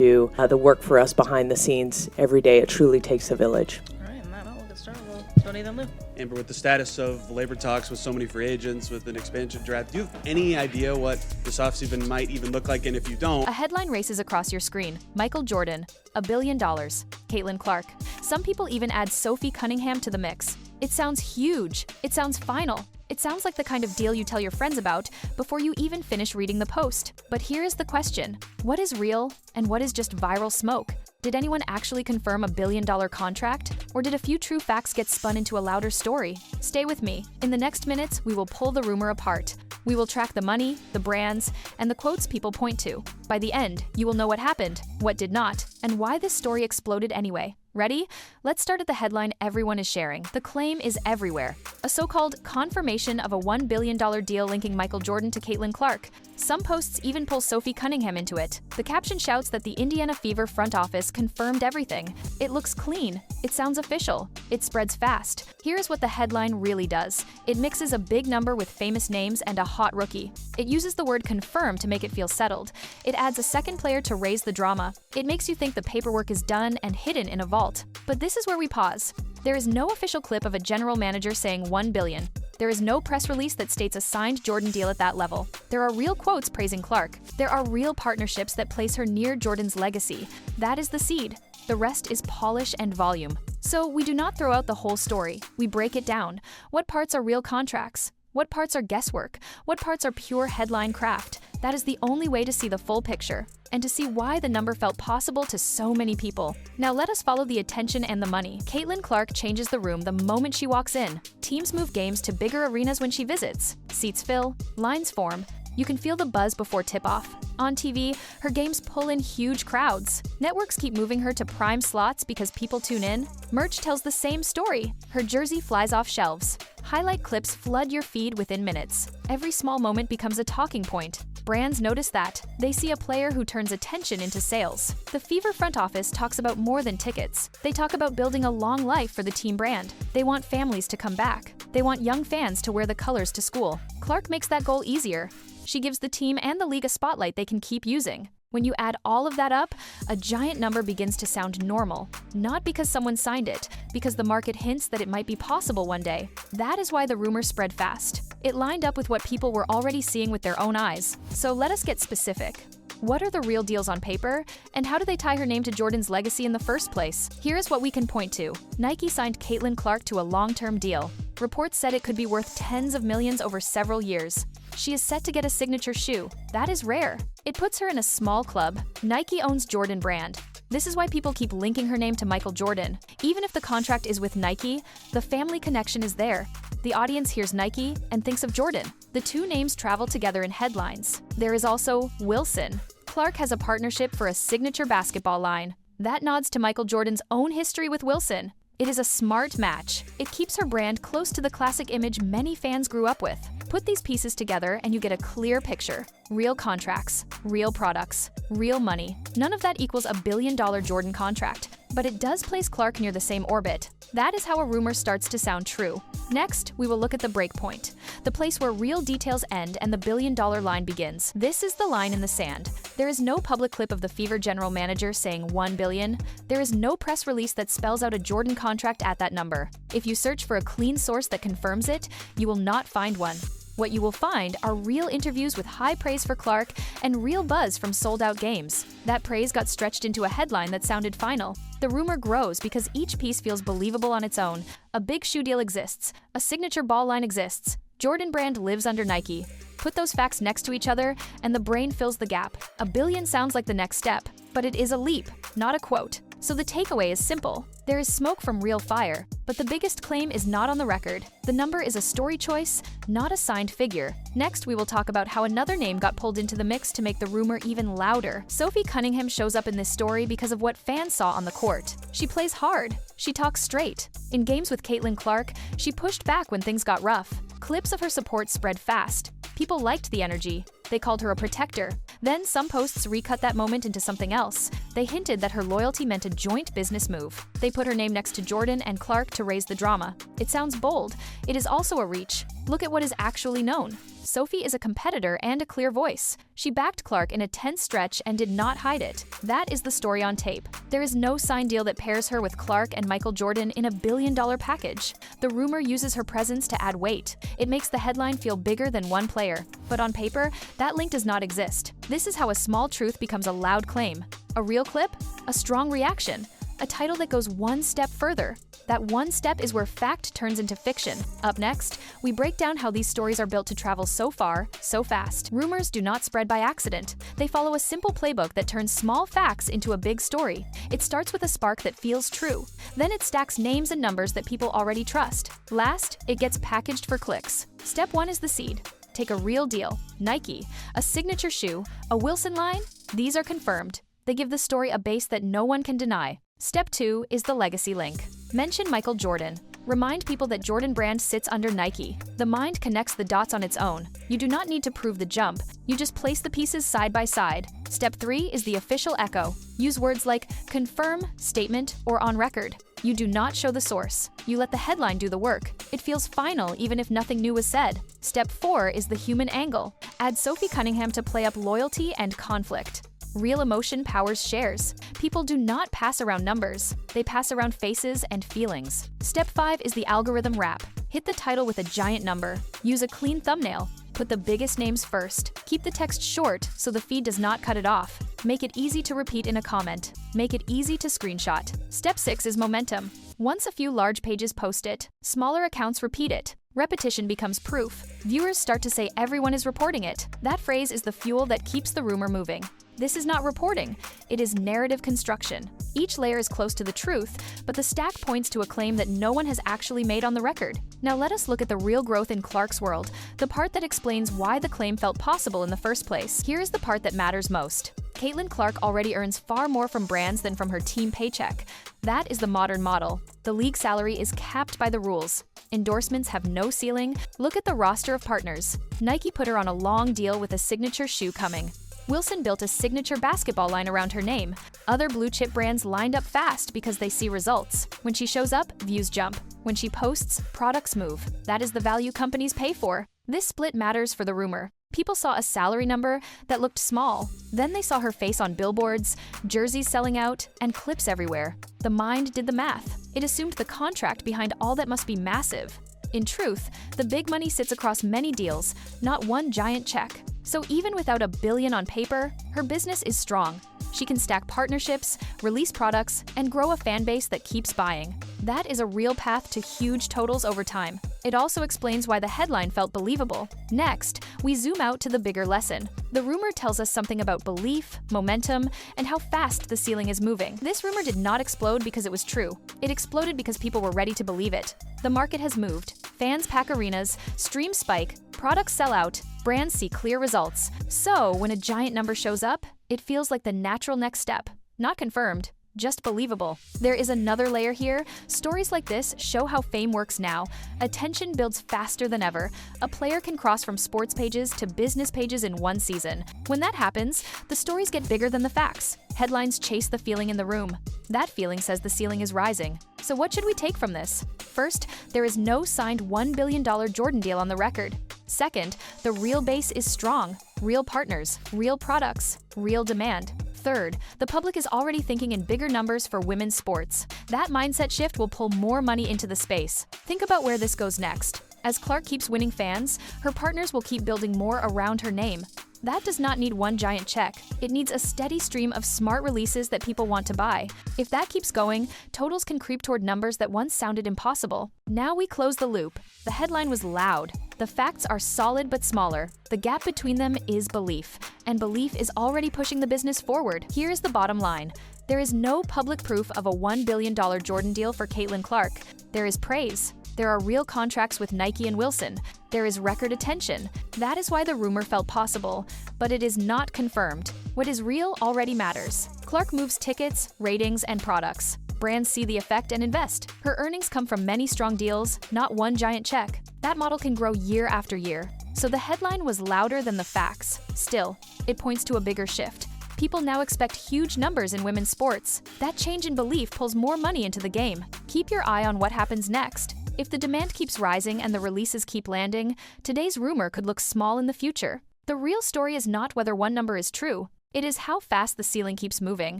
do the work for us behind the scenes every day. It truly takes a village. All right, on that note, we'll get started. Don't even Lou. Amber, with the status of labor talks with so many free agents, with an expansion draft, do you have any idea what this offseason might even look like? And if you don't... A headline races across your screen. Michael Jordan, $1 billion. Caitlin Clark. Some people even add Sophie Cunningham to the mix. It sounds huge. It sounds final. It sounds like the kind of deal you tell your friends about before you even finish reading the post. But here is the question. What is real and what is just viral smoke? Did anyone actually confirm $1 billion contract? Or did a few true facts get spun into a louder story? Stay with me. In the next minutes, we will pull the rumor apart. We will track the money, the brands, and the quotes people point to. By the end, you will know what happened, what did not, and why this story exploded anyway. Ready? Let's start at the headline everyone is sharing. The claim is everywhere. A so-called confirmation of a $1 billion deal linking Michael Jordan to Caitlin Clark. Some posts even pull Sophie Cunningham into it. The caption shouts that the Indiana Fever front office confirmed everything. It looks clean. It sounds official. It spreads fast. Here's what the headline really does. It mixes a big number with famous names and a hot rookie. It uses the word confirm to make it feel settled. It adds a second player to raise the drama. It makes you think the paperwork is done and hidden in a vault. But this is where we pause. There is no official clip of a general manager saying $1 billion. There is no press release that states a signed Jordan deal at that level. There are real quotes praising Clark. There are real partnerships that place her near Jordan's legacy. That is the seed. The rest is polish and volume. So we do not throw out the whole story. We break it down. What parts are real contracts? What parts are guesswork? What parts are pure headline craft? That is the only way to see the full picture and to see why the number felt possible to so many people. Now let us follow the attention and the money. Caitlin Clark changes the room the moment she walks in. Teams move games to bigger arenas when she visits. Seats fill, lines form. You can feel the buzz before tip-off. On TV, her games pull in huge crowds. Networks keep moving her to prime slots because people tune in. Merch tells the same story. Her jersey flies off shelves. Highlight clips flood your feed within minutes. Every small moment becomes a talking point. Brands notice that. They see a player who turns attention into sales. The Fever front office talks about more than tickets. They talk about building a long life for the team brand. They want families to come back. They want young fans to wear the colors to school. Clark makes that goal easier. She gives the team and the league a spotlight they can keep using. When you add all of that up, a giant number begins to sound normal. Not because someone signed it, because the market hints that it might be possible one day. That is why the rumor spread fast. It lined up with what people were already seeing with their own eyes. So let us get specific. What are the real deals on paper, and how do they tie her name to Jordan's legacy in the first place? Here is what we can point to. Nike signed Caitlin Clark to a long-term deal. Reports said it could be worth tens of millions over several years. She is set to get a signature shoe. That is rare. It puts her in a small club. Nike owns Jordan brand. This is why people keep linking her name to Michael Jordan. Even if the contract is with Nike, the family connection is there. The audience hears Nike and thinks of Jordan. The two names travel together in headlines. There is also Wilson. Clark has a partnership for a signature basketball line. That nods to Michael Jordan's own history with Wilson. It is a smart match. It keeps her brand close to the classic image many fans grew up with. Put these pieces together and you get a clear picture. Real contracts, real products, real money. None of that equals $1 billion Jordan contract, but it does place Clark near the same orbit. That is how a rumor starts to sound true. Next, we will look at the breakpoint, the place where real details end and the billion-dollar line begins. This is the line in the sand. There is no public clip of the Fever general manager saying $1 billion. There is no press release that spells out a Jordan contract at that number. If you search for a clean source that confirms it, you will not find one. What you will find are real interviews with high praise for Clark and real buzz from sold-out games. That praise got stretched into a headline that sounded final. The rumor grows because each piece feels believable on its own. A big shoe deal exists. A signature ball line exists. Jordan brand lives under Nike. Put those facts next to each other, and the brain fills the gap. $1 billion sounds like the next step, but it is a leap, not a quote. So the takeaway is simple. There is smoke from real fire, but the biggest claim is not on the record. The number is a story choice, not a signed figure. Next, we will talk about how another name got pulled into the mix to make the rumor even louder. Sophie Cunningham shows up in this story because of what fans saw on the court. She plays hard. She talks straight. In games with Caitlin Clark, she pushed back when things got rough. Clips of her support spread fast. People liked the energy. They called her a protector. Then some posts recut that moment into something else. They hinted that her loyalty meant a joint business move. They put her name next to Jordan and Clark to raise the drama. It sounds bold. It is also a reach. Look at what is actually known. Sophie is a competitor and a clear voice. She backed Clark in a tense stretch and did not hide it. That is the story on tape. There is no signed deal that pairs her with Clark and Michael Jordan in a billion-dollar package. The rumor uses her presence to add weight. It makes the headline feel bigger than one player. But on paper, that link does not exist. This is how a small truth becomes a loud claim. A real clip? A strong reaction. A title that goes one step further. That one step is where fact turns into fiction. Up next, we break down how these stories are built to travel so far, so fast. Rumors do not spread by accident. They follow a simple playbook that turns small facts into a big story. It starts with a spark that feels true. Then it stacks names and numbers that people already trust. Last, it gets packaged for clicks. Step 1 is the seed. Take a real deal. Nike, a signature shoe, a Wilson line. These are confirmed. They give the story a base that no one can deny. Step 2 is the legacy link. Mention Michael Jordan. Remind people that Jordan brand sits under Nike. The mind connects the dots on its own. You do not need to prove the jump. You just place the pieces side by side. Step 3 is the official echo. Use words like confirm, statement, or on record. You do not show the source. You let the headline do the work. It feels final even if nothing new was said. Step 4 is the human angle. Add Sophie Cunningham to play up loyalty and conflict. Real emotion powers shares. People do not pass around numbers. They pass around faces and feelings. Step 5 is the algorithm wrap. Hit the title with a giant number. Use a clean thumbnail. Put the biggest names first. Keep the text short so the feed does not cut it off. Make it easy to repeat in a comment. Make it easy to screenshot. Step 6 is momentum. Once a few large pages post it, smaller accounts repeat it. Repetition becomes proof. Viewers start to say everyone is reporting it. That phrase is the fuel that keeps the rumor moving. This is not reporting, it is narrative construction. Each layer is close to the truth, but the stack points to a claim that no one has actually made on the record. Now let us look at the real growth in Clark's world, the part that explains why the claim felt possible in the first place. Here is the part that matters most. Caitlin Clark already earns far more from brands than from her team paycheck. That is the modern model. The league salary is capped by the rules. Endorsements have no ceiling. Look at the roster of partners. Nike put her on a long deal with a signature shoe coming. Wilson built a signature basketball line around her name. Other blue-chip brands lined up fast because they see results. When she shows up, views jump. When she posts, products move. That is the value companies pay for. This split matters for the rumor. People saw a salary number that looked small. Then they saw her face on billboards, jerseys selling out, and clips everywhere. The mind did the math. It assumed the contract behind all that must be massive. In truth, the big money sits across many deals, not one giant check. So even without $1 billion on paper, her business is strong. She can stack partnerships, release products, and grow a fan base that keeps buying. That is a real path to huge totals over time. It also explains why the headline felt believable. Next, we zoom out to the bigger lesson. The rumor tells us something about belief, momentum, and how fast the ceiling is moving. This rumor did not explode because it was true. It exploded because people were ready to believe it. The market has moved. Fans pack arenas, streams spike, products sell out, brands see clear results. So, when a giant number shows up, it feels like the natural next step. Not confirmed, just believable. There is another layer here. Stories like this show how fame works now. Attention builds faster than ever. A player can cross from sports pages to business pages in one season. When that happens, the stories get bigger than the facts. Headlines chase the feeling in the room. That feeling says the ceiling is rising. So what should we take from this? First, there is no signed $1 billion Jordan deal on the record. Second, the real base is strong. Real partners, real products, real demand. Third, the public is already thinking in bigger numbers for women's sports. That mindset shift will pull more money into the space. Think about where this goes next. As Clark keeps winning fans, her partners will keep building more around her name. That does not need one giant check. It needs a steady stream of smart releases that people want to buy. If that keeps going, totals can creep toward numbers that once sounded impossible. Now we close the loop. The headline was loud. The facts are solid but smaller. The gap between them is belief, and belief is already pushing the business forward. Here is the bottom line. There is no public proof of a $1 billion Jordan deal for Caitlin Clark. There is praise. There are real contracts with Nike and Wilson. There is record attention. That is why the rumor felt possible, but it is not confirmed. What is real already matters. Clark moves tickets, ratings, and products. Brands see the effect and invest. Her earnings come from many strong deals, not one giant check. That model can grow year after year. So the headline was louder than the facts. Still, it points to a bigger shift. People now expect huge numbers in women's sports. That change in belief pulls more money into the game. Keep your eye on what happens next. If the demand keeps rising and the releases keep landing, today's rumor could look small in the future. The real story is not whether one number is true. It is how fast the ceiling keeps moving.